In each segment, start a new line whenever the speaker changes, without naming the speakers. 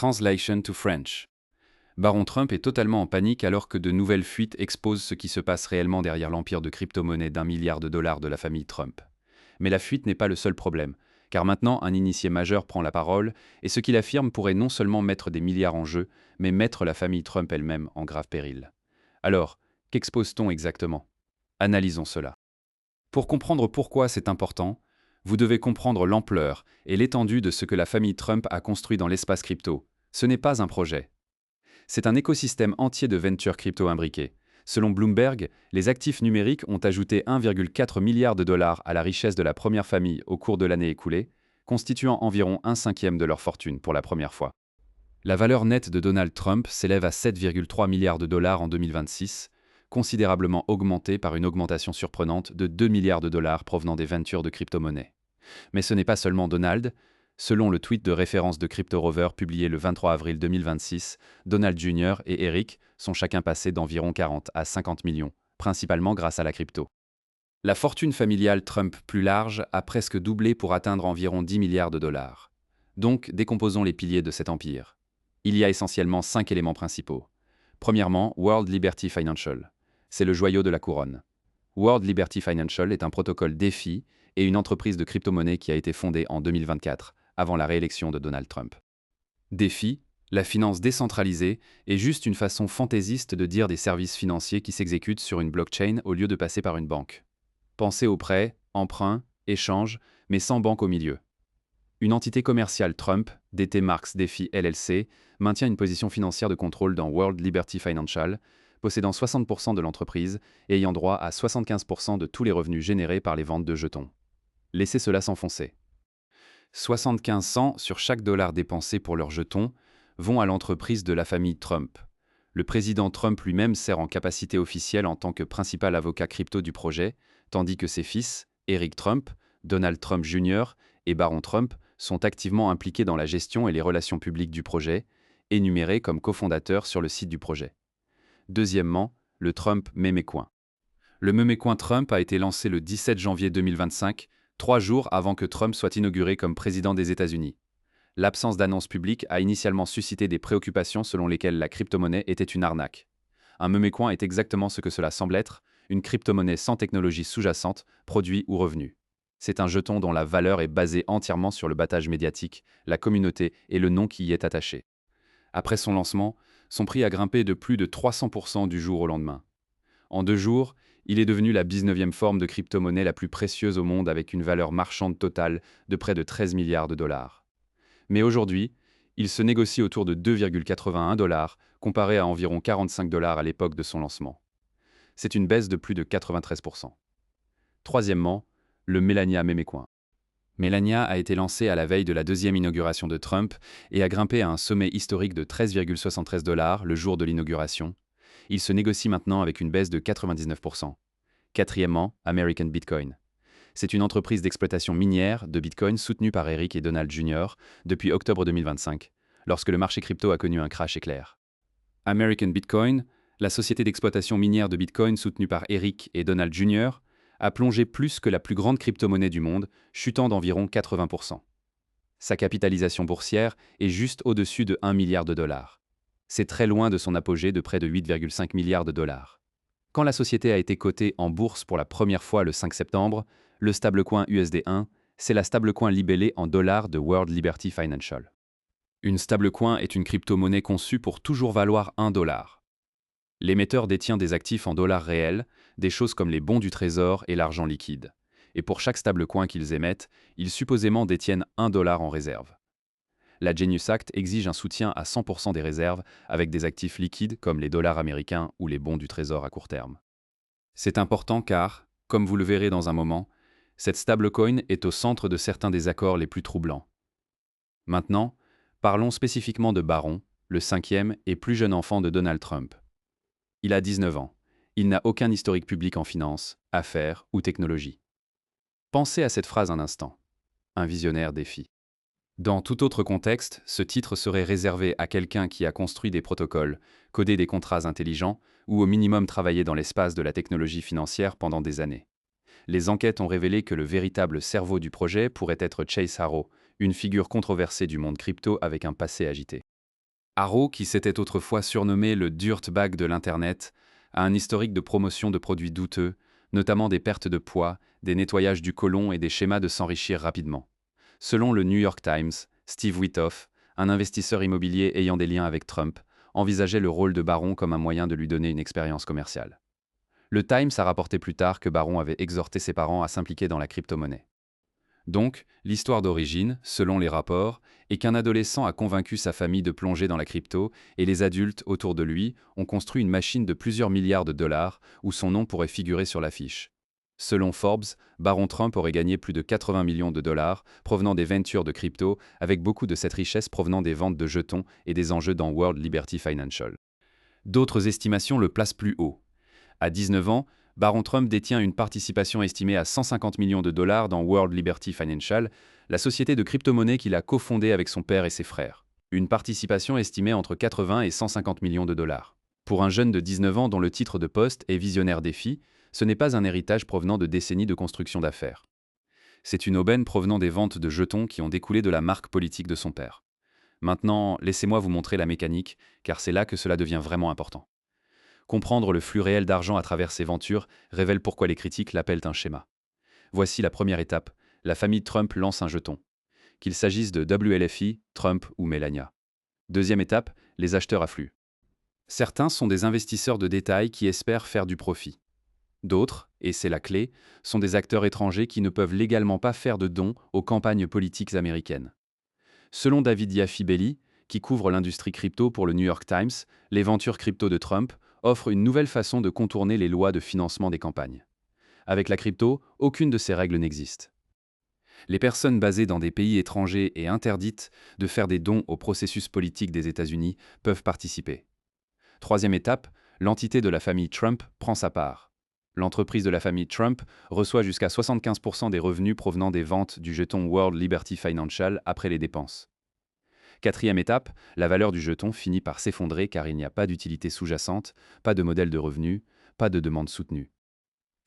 Translation to French. Baron Trump est totalement en panique alors que de nouvelles fuites exposent ce qui se passe réellement derrière l'empire de crypto-monnaies d'1 milliard de dollars de la famille Trump. Mais la fuite n'est pas le seul problème, car maintenant un initié majeur prend la parole, et ce qu'il affirme pourrait non seulement mettre des milliards en jeu, mais mettre la famille Trump elle-même en grave péril. Alors, qu'expose-t-on exactement? Analysons cela. Pour comprendre pourquoi c'est important, vous devez comprendre l'ampleur et l'étendue de ce que la famille Trump a construit dans l'espace crypto. Ce n'est pas un projet. C'est un écosystème entier de ventures crypto imbriquées. Selon Bloomberg, les actifs numériques ont ajouté 1,4 milliard de dollars à la richesse de la première famille au cours de l'année écoulée, constituant environ un cinquième de leur fortune pour la première fois. La valeur nette de Donald Trump s'élève à 7,3 milliards de dollars en 2026, considérablement augmentée par une augmentation surprenante de 2 milliards de dollars provenant des ventures de crypto-monnaies. Mais ce n'est pas seulement Donald. Selon le tweet de référence de CryptoRover publié le 23 avril 2026, Donald Jr. et Eric sont chacun passés d'environ 40 à 50 millions, principalement grâce à la crypto. La fortune familiale Trump plus large a presque doublé pour atteindre environ 10 milliards de dollars. Donc, décomposons les piliers de cet empire. Il y a essentiellement 5 éléments principaux. Premièrement, World Liberty Financial. C'est le joyau de la couronne. World Liberty Financial est un protocole DeFi et une entreprise de crypto-monnaie qui a été fondée en 2024, avant la réélection de Donald Trump. DeFi, la finance décentralisée, est juste une façon fantaisiste de dire des services financiers qui s'exécutent sur une blockchain au lieu de passer par une banque. Pensez aux prêts, emprunts, échanges, mais sans banque au milieu. Une entité commerciale Trump, DT Marks DeFi LLC, maintient une position financière de contrôle dans World Liberty Financial, possédant 60% de l'entreprise et ayant droit à 75% de tous les revenus générés par les ventes de jetons. Laissez cela s'enfoncer. 75 cents sur chaque dollar dépensé pour leurs jetons vont à l'entreprise de la famille Trump. Le président Trump lui-même sert en capacité officielle en tant que principal avocat crypto du projet, tandis que ses fils, Eric Trump, Donald Trump Jr. et Baron Trump, sont activement impliqués dans la gestion et les relations publiques du projet, énumérés comme cofondateurs sur le site du projet. Deuxièmement, le Trump Memecoin. Le Memecoin Trump a été lancé le 17 janvier 2025, 3 jours avant que Trump soit inauguré comme président des États-Unis. L'absence d'annonce publique a initialement suscité des préoccupations selon lesquelles la crypto-monnaie était une arnaque. Un Memecoin est exactement ce que cela semble être, une crypto-monnaie sans technologie sous-jacente, produit ou revenu. C'est un jeton dont la valeur est basée entièrement sur le battage médiatique, la communauté et le nom qui y est attaché. Après son lancement, son prix a grimpé de plus de 300% du jour au lendemain. En 2 jours, il est devenu la 19e forme de crypto-monnaie la plus précieuse au monde avec une valeur marchande totale de près de 13 milliards de dollars. Mais aujourd'hui, il se négocie autour de 2,81 dollars, comparé à environ 45 dollars à l'époque de son lancement. C'est une baisse de plus de 93%. Troisièmement, le Melania Memecoin. Melania a été lancé à la veille de la 2e inauguration de Trump et a grimpé à un sommet historique de 13,73 dollars le jour de l'inauguration. Il se négocie maintenant avec une baisse de 99%. Quatrièmement, American Bitcoin. C'est une entreprise d'exploitation minière de Bitcoin soutenue par Eric et Donald Jr. depuis octobre 2025, lorsque le marché crypto a connu un crash éclair. American Bitcoin, la société d'exploitation minière de Bitcoin soutenue par Eric et Donald Jr., a plongé plus que la plus grande crypto-monnaie du monde, chutant d'environ 80%. Sa capitalisation boursière est juste au-dessus de 1 milliard de dollars. C'est très loin de son apogée de près de 8,5 milliards de dollars. Quand la société a été cotée en bourse pour la première fois le 5 septembre, le stablecoin USD1, c'est la stablecoin libellée en dollars de World Liberty Financial. Une stablecoin est une crypto-monnaie conçue pour toujours valoir 1 dollar. L'émetteur détient des actifs en dollars réels, des choses comme les bons du trésor et l'argent liquide. Et pour chaque stablecoin qu'ils émettent, ils supposément détiennent 1 dollar en réserve. La Genius Act exige un soutien à 100% des réserves avec des actifs liquides comme les dollars américains ou les bons du trésor à court terme. C'est important car, comme vous le verrez dans un moment, cette stablecoin est au centre de certains des accords les plus troublants. Maintenant, parlons spécifiquement de Baron, le 5e et plus jeune enfant de Donald Trump. Il a 19 ans. Il n'a aucun historique public en finance, affaires ou technologie. Pensez à cette phrase un instant. Un visionnaire défi. Dans tout autre contexte, ce titre serait réservé à quelqu'un qui a construit des protocoles, codé des contrats intelligents ou au minimum travaillé dans l'espace de la technologie financière pendant des années. Les enquêtes ont révélé que le véritable cerveau du projet pourrait être Chase Haro, une figure controversée du monde crypto avec un passé agité. Arrow, qui s'était autrefois surnommé le dirtbag de l'Internet, a un historique de promotion de produits douteux, notamment des pertes de poids, des nettoyages du côlon et des schémas de s'enrichir rapidement. Selon le New York Times, Steve Withoff, un investisseur immobilier ayant des liens avec Trump, envisageait le rôle de Barron comme un moyen de lui donner une expérience commerciale. Le Times a rapporté plus tard que Barron avait exhorté ses parents à s'impliquer dans la crypto-monnaie. Donc, l'histoire d'origine, selon les rapports, est qu'un adolescent a convaincu sa famille de plonger dans la crypto et les adultes autour de lui ont construit une machine de plusieurs milliards de dollars où son nom pourrait figurer sur l'affiche. Selon Forbes, Baron Trump aurait gagné plus de 80 millions de dollars provenant des ventures de crypto, avec beaucoup de cette richesse provenant des ventes de jetons et des enjeux dans World Liberty Financial. D'autres estimations le placent plus haut. À 19 ans, Baron Trump détient une participation estimée à 150 millions de dollars dans World Liberty Financial, la société de crypto-monnaie qu'il a cofondée avec son père et ses frères. Une participation estimée entre 80 et 150 millions de dollars. Pour un jeune de 19 ans dont le titre de poste est visionnaire défi, ce n'est pas un héritage provenant de décennies de construction d'affaires. C'est une aubaine provenant des ventes de jetons qui ont découlé de la marque politique de son père. Maintenant, laissez-moi vous montrer la mécanique, car c'est là que cela devient vraiment important. Comprendre le flux réel d'argent à travers ces ventures révèle pourquoi les critiques l'appellent un schéma. Voici la première étape. La famille Trump lance un jeton. Qu'il s'agisse de WLFI, Trump ou Melania. Deuxième étape, les acheteurs affluent. Certains sont des investisseurs de détail qui espèrent faire du profit. D'autres, et c'est la clé, sont des acteurs étrangers qui ne peuvent légalement pas faire de dons aux campagnes politiques américaines. Selon David Yaffibelli, qui couvre l'industrie crypto pour le New York Times, les ventures crypto de Trump offrent une nouvelle façon de contourner les lois de financement des campagnes. Avec la crypto, aucune de ces règles n'existe. Les personnes basées dans des pays étrangers et interdites de faire des dons au processus politique des États-Unis peuvent participer. Troisième étape, l'entité de la famille Trump prend sa part. L'entreprise de la famille Trump reçoit jusqu'à 75% des revenus provenant des ventes du jeton World Liberty Financial après les dépenses. Quatrième étape, la valeur du jeton finit par s'effondrer car il n'y a pas d'utilité sous-jacente, pas de modèle de revenu, pas de demande soutenue.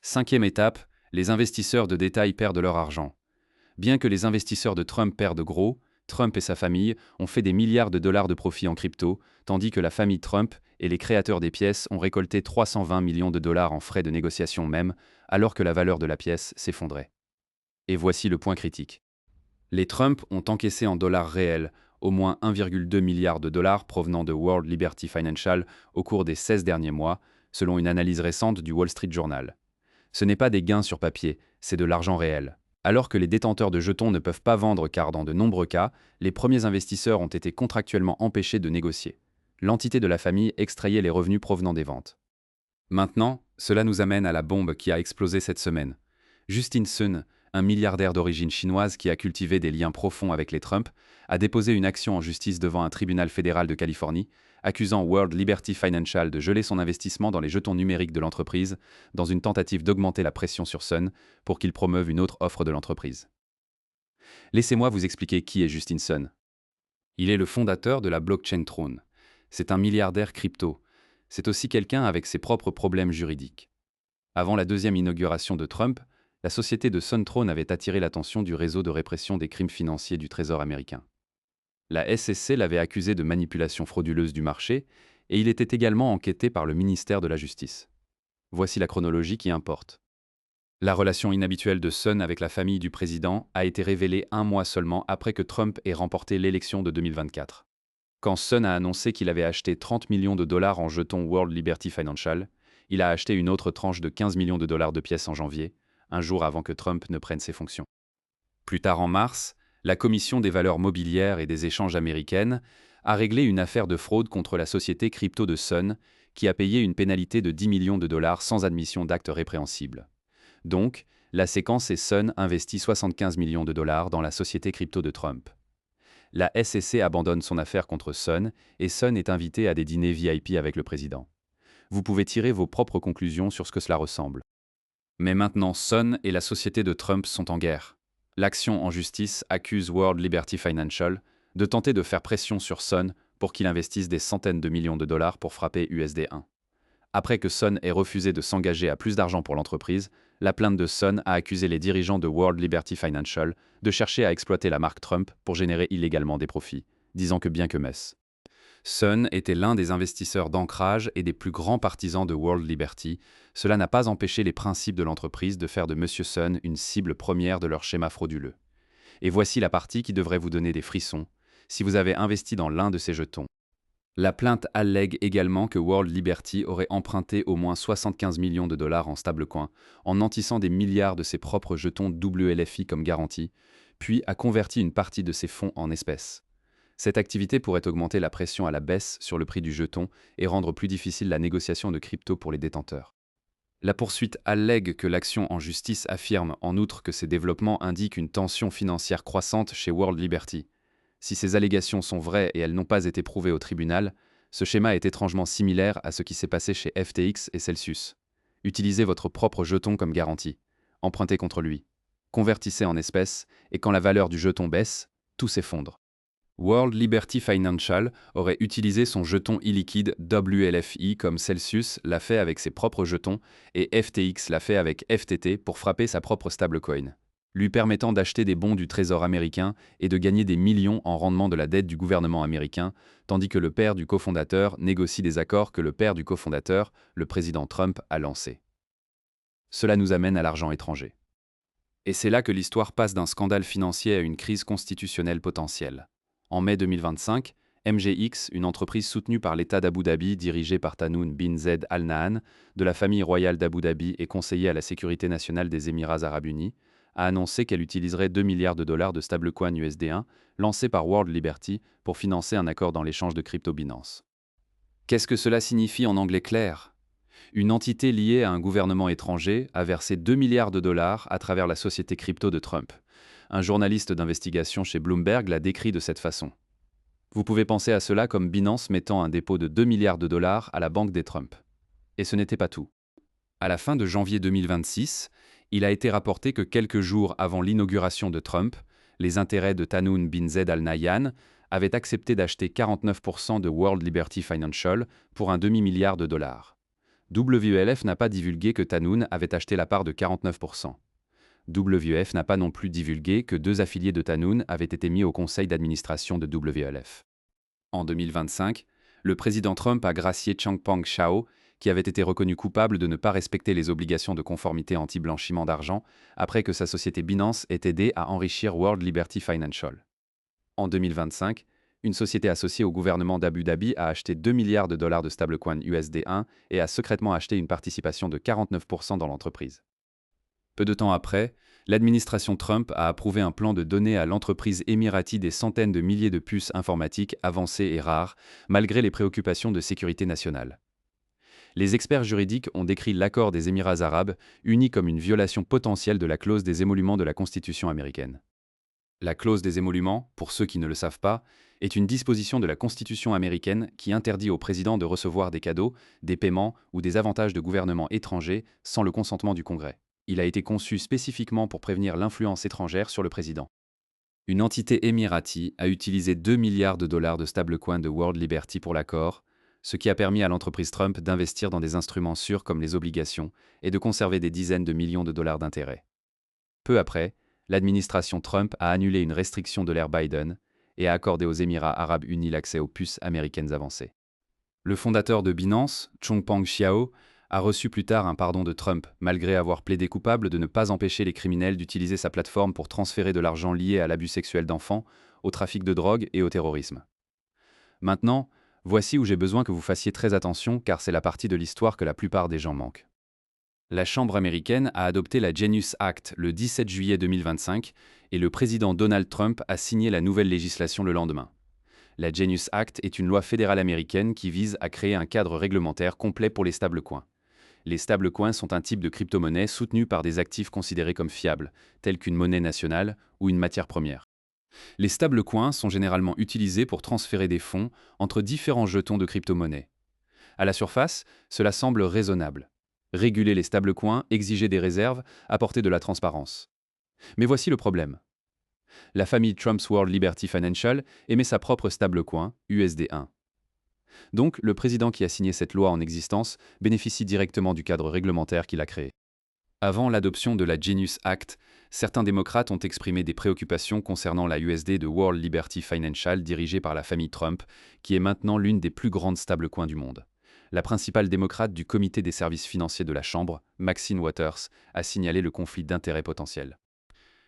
Cinquième étape, les investisseurs de détail perdent leur argent. Bien que les investisseurs de Trump perdent gros, Trump et sa famille ont fait des milliards de dollars de profit en crypto, tandis que la famille Trump et les créateurs des pièces ont récolté 320 millions de dollars en frais de négociation même, alors que la valeur de la pièce s'effondrait. Et voici le point critique. Les Trump ont encaissé en dollars réels au moins 1,2 milliard de dollars provenant de World Liberty Financial au cours des 16 derniers mois, selon une analyse récente du Wall Street Journal. Ce n'est pas des gains sur papier, c'est de l'argent réel. Alors que les détenteurs de jetons ne peuvent pas vendre car dans de nombreux cas, les premiers investisseurs ont été contractuellement empêchés de négocier. L'entité de la famille extrayait les revenus provenant des ventes. Maintenant, cela nous amène à la bombe qui a explosé cette semaine. Justin Sun, un milliardaire d'origine chinoise qui a cultivé des liens profonds avec les Trump, a déposé une action en justice devant un tribunal fédéral de Californie, accusant World Liberty Financial de geler son investissement dans les jetons numériques de l'entreprise, dans une tentative d'augmenter la pression sur Sun pour qu'il promeuve une autre offre de l'entreprise. Laissez-moi vous expliquer qui est Justin Sun. Il est le fondateur de la blockchain Tron. C'est un milliardaire crypto. C'est aussi quelqu'un avec ses propres problèmes juridiques. Avant la deuxième inauguration de Trump, la société de Sun Tron avait attiré l'attention du réseau de répression des crimes financiers du Trésor américain. La SEC l'avait accusé de manipulation frauduleuse du marché et il était également enquêté par le ministère de la Justice. Voici la chronologie qui importe. La relation inhabituelle de Sun avec la famille du président a été révélée un mois seulement après que Trump ait remporté l'élection de 2024. Quand Sun a annoncé qu'il avait acheté 30 millions de dollars en jetons World Liberty Financial, il a acheté une autre tranche de 15 millions de dollars de pièces en janvier, un jour avant que Trump ne prenne ses fonctions. Plus tard en mars, la Commission des valeurs mobilières et des échanges américaine a réglé une affaire de fraude contre la société crypto de Sun, qui a payé une pénalité de 10 millions de dollars sans admission d'actes répréhensibles. Donc, la séquence est Sun investit 75 millions de dollars dans la société crypto de Trump. La SEC abandonne son affaire contre Sun et Sun est invité à des dîners VIP avec le président. Vous pouvez tirer vos propres conclusions sur ce que cela ressemble. Mais maintenant, Sun et la société de Trump sont en guerre. L'action en justice accuse World Liberty Financial de tenter de faire pression sur Sun pour qu'il investisse des centaines de millions de dollars pour frapper USD1. Après que Sun ait refusé de s'engager à plus d'argent pour l'entreprise, la plainte de Sun a accusé les dirigeants de World Liberty Financial de chercher à exploiter la marque Trump pour générer illégalement des profits, disant que bien que Mess. Sun était l'un des investisseurs d'ancrage et des plus grands partisans de World Liberty. Cela n'a pas empêché les principes de l'entreprise de faire de Monsieur Sun une cible première de leur schéma frauduleux. Et voici la partie qui devrait vous donner des frissons si vous avez investi dans l'un de ces jetons. La plainte allègue également que World Liberty aurait emprunté au moins 75 millions de dollars en stablecoin, en nantissant des milliards de ses propres jetons WLFI comme garantie, puis a converti une partie de ses fonds en espèces. Cette activité pourrait augmenter la pression à la baisse sur le prix du jeton et rendre plus difficile la négociation de crypto pour les détenteurs. La poursuite allègue que l'action en justice affirme en outre que ces développements indiquent une tension financière croissante chez World Liberty. Si ces allégations sont vraies et elles n'ont pas été prouvées au tribunal, ce schéma est étrangement similaire à ce qui s'est passé chez FTX et Celsius. Utilisez votre propre jeton comme garantie. Empruntez contre lui. Convertissez en espèces et quand la valeur du jeton baisse, tout s'effondre. World Liberty Financial aurait utilisé son jeton illiquide WLFI comme Celsius l'a fait avec ses propres jetons et FTX l'a fait avec FTT pour frapper sa propre stablecoin, lui permettant d'acheter des bons du Trésor américain et de gagner des millions en rendement de la dette du gouvernement américain, tandis que le père du cofondateur négocie des accords que le père du cofondateur, le président Trump, a lancés. Cela nous amène à l'argent étranger. Et c'est là que l'histoire passe d'un scandale financier à une crise constitutionnelle potentielle. En mai 2025, MGX, une entreprise soutenue par l'État d'Abu Dhabi dirigée par Tanoun bin Zaid Al Nahyan, de la famille royale d'Abu Dhabi et conseiller à la sécurité nationale des Émirats arabes unis, a annoncé qu'elle utiliserait 2 milliards de dollars de stablecoin USD1 lancé par World Liberty pour financer un accord dans l'échange de crypto Binance. Qu'est-ce que cela signifie en anglais clair ? Une entité liée à un gouvernement étranger a versé 2 milliards de dollars à travers la société crypto de Trump. Un journaliste d'investigation chez Bloomberg l'a décrit de cette façon. Vous pouvez penser à cela comme Binance mettant un dépôt de 2 milliards de dollars à la banque des Trump. Et ce n'était pas tout. À la fin de janvier 2026, il a été rapporté que quelques jours avant l'inauguration de Trump, les intérêts de Tanoun bin Zaid Al Nahyan avaient accepté d'acheter 49% de World Liberty Financial pour un demi-milliard de dollars. WLF n'a pas divulgué que Tanoun avait acheté la part de 49%. WF n'a pas non plus divulgué que 2 affiliés de Tanoun avaient été mis au conseil d'administration de WLF. En 2025, le président Trump a gracié Changpeng Zhao, qui avait été reconnu coupable de ne pas respecter les obligations de conformité anti-blanchiment d'argent après que sa société Binance ait aidé à enrichir World Liberty Financial. En 2025, une société associée au gouvernement d'Abu Dhabi a acheté 2 milliards de dollars de stablecoin USD1 et a secrètement acheté une participation de 49% dans l'entreprise. Peu de temps après, l'administration Trump a approuvé un plan de donner à l'entreprise émirati des centaines de milliers de puces informatiques avancées et rares, malgré les préoccupations de sécurité nationale. Les experts juridiques ont décrit l'accord des Émirats arabes uni comme une violation potentielle de la clause des émoluments de la Constitution américaine. La clause des émoluments, pour ceux qui ne le savent pas, est une disposition de la Constitution américaine qui interdit au président de recevoir des cadeaux, des paiements ou des avantages de gouvernements étrangers sans le consentement du Congrès. Il a été conçu spécifiquement pour prévenir l'influence étrangère sur le président. Une entité émirati a utilisé 2 milliards de dollars de stablecoin de World Liberty pour l'accord, ce qui a permis à l'entreprise Trump d'investir dans des instruments sûrs comme les obligations et de conserver des dizaines de millions de dollars d'intérêts. Peu après, l'administration Trump a annulé une restriction de l'ère Biden et a accordé aux Émirats arabes unis l'accès aux puces américaines avancées. Le fondateur de Binance, Changpeng Zhao, a reçu plus tard un pardon de Trump, malgré avoir plaidé coupable de ne pas empêcher les criminels d'utiliser sa plateforme pour transférer de l'argent lié à l'abus sexuel d'enfants, au trafic de drogue et au terrorisme. Maintenant, voici où j'ai besoin que vous fassiez très attention car c'est la partie de l'histoire que la plupart des gens manquent. La Chambre américaine a adopté la Genius Act le 17 juillet 2025 et le président Donald Trump a signé la nouvelle législation le lendemain. La Genius Act est une loi fédérale américaine qui vise à créer un cadre réglementaire complet pour les stablecoins. Les stablecoins sont un type de crypto-monnaie soutenu par des actifs considérés comme fiables, tels qu'une monnaie nationale ou une matière première. Les stablecoins sont généralement utilisés pour transférer des fonds entre différents jetons de crypto-monnaie. À la surface, cela semble raisonnable. Réguler les stablecoins, exiger des réserves, apporter de la transparence. Mais voici le problème. La famille Trump's World Liberty Financial émet sa propre stablecoin, USD1. Donc, le président qui a signé cette loi en existence bénéficie directement du cadre réglementaire qu'il a créé. Avant l'adoption de la Genius Act, certains démocrates ont exprimé des préoccupations concernant la USD de World Liberty Financial dirigée par la famille Trump, qui est maintenant l'une des plus grandes stablecoins du monde. La principale démocrate du comité des services financiers de la Chambre, Maxine Waters, a signalé le conflit d'intérêts potentiel.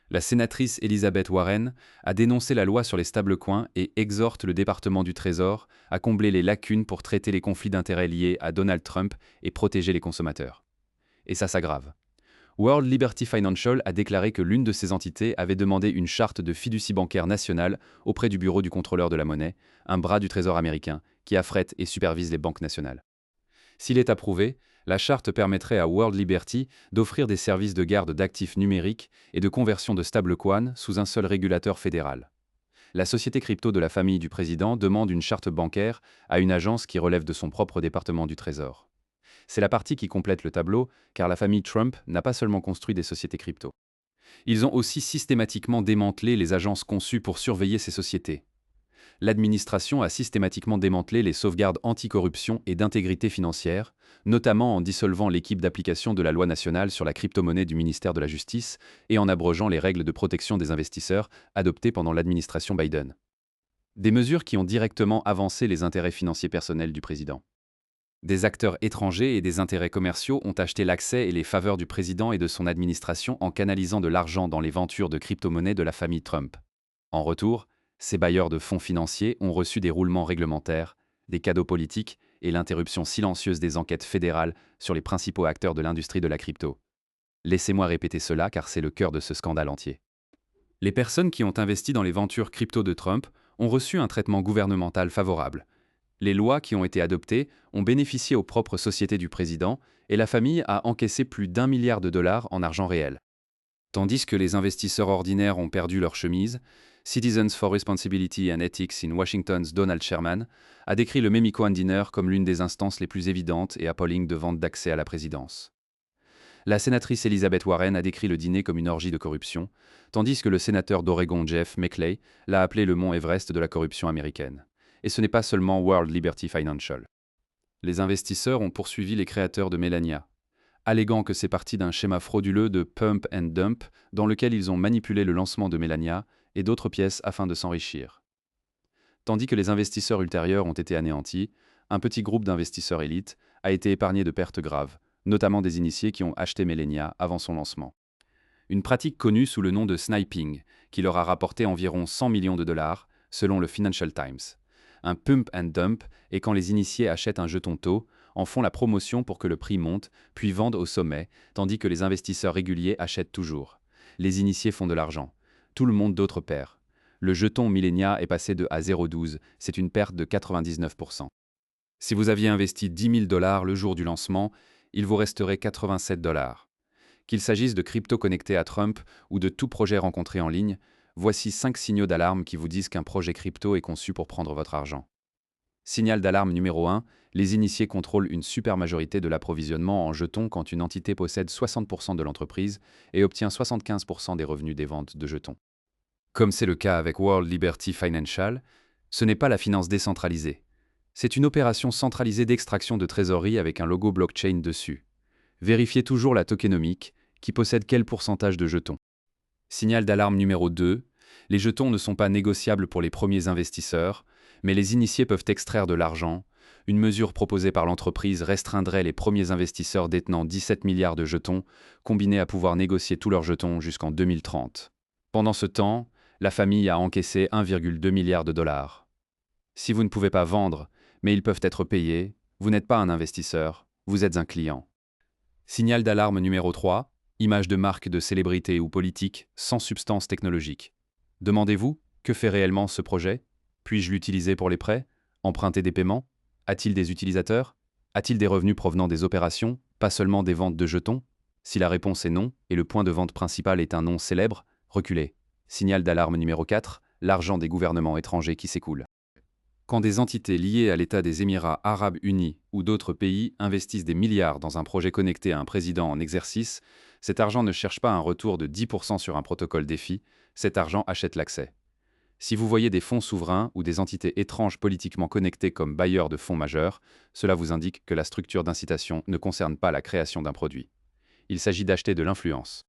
La sénatrice Elizabeth Warren a dénoncé la loi sur les stablecoins et exhorte le département du Trésor à combler les lacunes pour traiter les conflits d'intérêts liés à Donald Trump et protéger les consommateurs. Et ça s'aggrave. World Liberty Financial a déclaré que l'une de ses entités avait demandé une charte de fiducie bancaire nationale auprès du bureau du contrôleur de la monnaie, un bras du Trésor américain, qui affrète et supervise les banques nationales. S'il est approuvé, la charte permettrait à World Liberty d'offrir des services de garde d'actifs numériques et de conversion de stablecoins sous un seul régulateur fédéral. La société crypto de la famille du président demande une charte bancaire à une agence qui relève de son propre département du Trésor. C'est la partie qui complète le tableau, car la famille Trump n'a pas seulement construit des sociétés crypto. Ils ont aussi systématiquement démantelé les agences conçues pour surveiller ces sociétés. L'administration a systématiquement démantelé les sauvegardes anticorruption et d'intégrité financière, notamment en dissolvant l'équipe d'application de la loi nationale sur la crypto-monnaie du ministère de la Justice et en abrogeant les règles de protection des investisseurs adoptées pendant l'administration Biden. Des mesures qui ont directement avancé les intérêts financiers personnels du président. Des acteurs étrangers et des intérêts commerciaux ont acheté l'accès et les faveurs du président et de son administration en canalisant de l'argent dans les ventures de crypto-monnaies de la famille Trump. En retour, ces bailleurs de fonds financiers ont reçu des roulements réglementaires, des cadeaux politiques et l'interruption silencieuse des enquêtes fédérales sur les principaux acteurs de l'industrie de la crypto. Laissez-moi répéter cela car c'est le cœur de ce scandale entier. Les personnes qui ont investi dans les ventures crypto de Trump ont reçu un traitement gouvernemental favorable. Les lois qui ont été adoptées ont bénéficié aux propres sociétés du président et la famille a encaissé plus d'1 milliard de dollars en argent réel. Tandis que les investisseurs ordinaires ont perdu leur chemise, Citizens for Responsibility and Ethics in Washington's Donald Sherman a décrit le Memicoin Dinner comme l'une des instances les plus évidentes et appalling de vente d'accès à la présidence. La sénatrice Elizabeth Warren a décrit le dîner comme une orgie de corruption, tandis que le sénateur d'Oregon Jeff Merkley l'a appelé le mont Everest de la corruption américaine. Et ce n'est pas seulement World Liberty Financial. Les investisseurs ont poursuivi les créateurs de Melania, alléguant que c'est parti d'un schéma frauduleux de pump and dump dans lequel ils ont manipulé le lancement de Melania et d'autres pièces afin de s'enrichir. Tandis que les investisseurs ultérieurs ont été anéantis, un petit groupe d'investisseurs élites a été épargné de pertes graves, notamment des initiés qui ont acheté Melania avant son lancement. Une pratique connue sous le nom de sniping, qui leur a rapporté environ 100 millions de dollars, selon le Financial Times. Un pump and dump est quand les initiés achètent un jeton tôt, en font la promotion pour que le prix monte, puis vendent au sommet, tandis que les investisseurs réguliers achètent toujours. Les initiés font de l'argent. Tout le monde d'autre perd. Le jeton Millenia est passé de à 0,12, c'est une perte de 99%. Si vous aviez investi 10 000 dollars le jour du lancement, il vous resterait 87 dollars. Qu'il s'agisse de crypto connectés à Trump ou de tout projet rencontré en ligne, voici 5 signaux d'alarme qui vous disent qu'un projet crypto est conçu pour prendre votre argent. Signal d'alarme numéro 1, les initiés contrôlent une super majorité de l'approvisionnement en jetons quand une entité possède 60% de l'entreprise et obtient 75% des revenus des ventes de jetons. Comme c'est le cas avec World Liberty Financial, ce n'est pas la finance décentralisée. C'est une opération centralisée d'extraction de trésorerie avec un logo blockchain dessus. Vérifiez toujours la tokenomique, qui possède quel pourcentage de jetons. Signal d'alarme numéro 2, les jetons ne sont pas négociables pour les premiers investisseurs, mais les initiés peuvent extraire de l'argent. Une mesure proposée par l'entreprise restreindrait les premiers investisseurs détenant 17 milliards de jetons, combinés à pouvoir négocier tous leurs jetons jusqu'en 2030. Pendant ce temps, la famille a encaissé 1,2 milliard de dollars. Si vous ne pouvez pas vendre, mais ils peuvent être payés, vous n'êtes pas un investisseur, vous êtes un client. Signal d'alarme numéro 3, image de marque de célébrité ou politique sans substance technologique. Demandez-vous, que fait réellement ce projet? Puis-je l'utiliser pour les prêts? Emprunter des paiements? A-t-il des utilisateurs? A-t-il des revenus provenant des opérations, pas seulement des ventes de jetons? Si la réponse est non, et le point de vente principal est un nom célèbre, reculez. Signal d'alarme numéro 4, l'argent des gouvernements étrangers qui s'écoule. Quand des entités liées à l'État des Émirats arabes unis ou d'autres pays investissent des milliards dans un projet connecté à un président en exercice, cet argent ne cherche pas un retour de 10% sur un protocole défi, cet argent achète l'accès. Si vous voyez des fonds souverains ou des entités étranges politiquement connectées comme bailleurs de fonds majeurs, cela vous indique que la structure d'incitation ne concerne pas la création d'un produit. Il s'agit d'acheter de l'influence.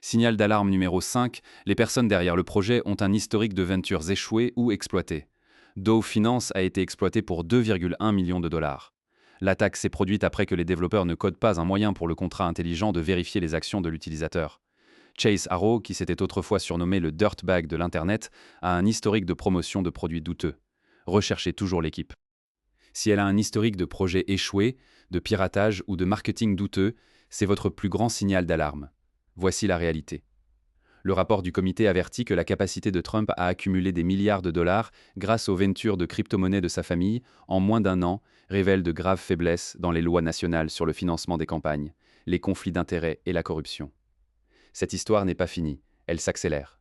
Signal d'alarme numéro 5, les personnes derrière le projet ont un historique de ventures échouées ou exploitées. Dow Finance a été exploité pour 2,1 millions de dollars. L'attaque s'est produite après que les développeurs ne codent pas un moyen pour le contrat intelligent de vérifier les actions de l'utilisateur. Chase Arrow, qui s'était autrefois surnommé le dirtbag de l'Internet, a un historique de promotion de produits douteux. Recherchez toujours l'équipe. Si elle a un historique de projets échoués, de piratage ou de marketing douteux, c'est votre plus grand signal d'alarme. Voici la réalité. Le rapport du comité avertit que la capacité de Trump à accumuler des milliards de dollars grâce aux ventures de crypto-monnaies de sa famille, en moins d'un an, révèle de graves faiblesses dans les lois nationales sur le financement des campagnes, les conflits d'intérêts et la corruption. Cette histoire n'est pas finie, elle s'accélère.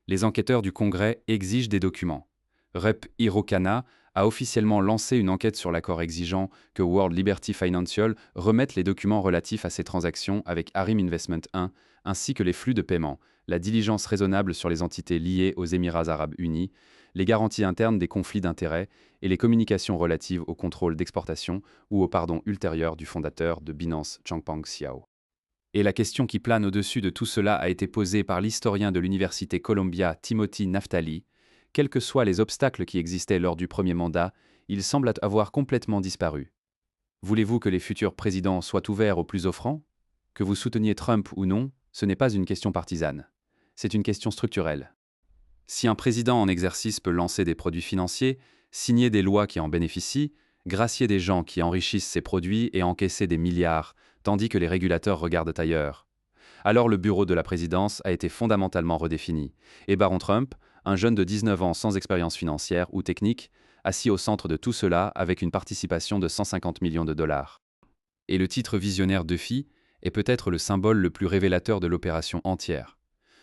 Les enquêteurs du Congrès exigent des documents. Rep. Hirokana a officiellement lancé une enquête sur l'accord exigeant que World Liberty Financial remette les documents relatifs à ses transactions avec Arim Investment 1, ainsi que les flux de paiement, la diligence raisonnable sur les entités liées aux Émirats arabes unis, les garanties internes des conflits d'intérêts et les communications relatives au contrôle d'exportation ou au pardon ultérieur du fondateur de Binance, Changpeng Xiao. Et la question qui plane au-dessus de tout cela a été posée par l'historien de l'Université Columbia Timothy Naftali. Quels que soient les obstacles qui existaient lors du premier mandat, ils semblent avoir complètement disparu. Voulez-vous que les futurs présidents soient ouverts aux plus offrants? Que vous souteniez Trump ou non, ce n'est pas une question partisane. C'est une question structurelle. Si un président en exercice peut lancer des produits financiers, signer des lois qui en bénéficient, gracier des gens qui enrichissent ces produits et encaisser des milliards, tandis que les régulateurs regardent ailleurs, alors le bureau de la présidence a été fondamentalement redéfini, et Baron Trump, un jeune de 19 ans sans expérience financière ou technique, assis au centre de tout cela avec une participation de 150 millions de dollars. Et le titre visionnaire Duffy est peut-être le symbole le plus révélateur de l'opération entière.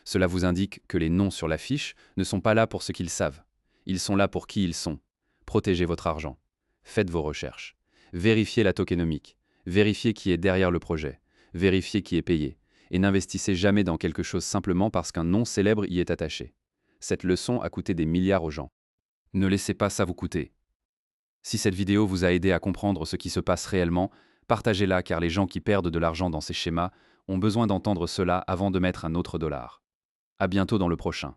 Cela vous indique que les noms sur l'affiche ne sont pas là pour ce qu'ils savent. Ils sont là pour qui ils sont. Protégez votre argent. Faites vos recherches. Vérifiez la tokenomique. Vérifiez qui est derrière le projet. Vérifiez qui est payé. Et n'investissez jamais dans quelque chose simplement parce qu'un nom célèbre y est attaché. Cette leçon a coûté des milliards aux gens. Ne laissez pas ça vous coûter. Si cette vidéo vous a aidé à comprendre ce qui se passe réellement, partagez-la car les gens qui perdent de l'argent dans ces schémas ont besoin d'entendre cela avant de mettre un autre dollar. À bientôt dans le prochain.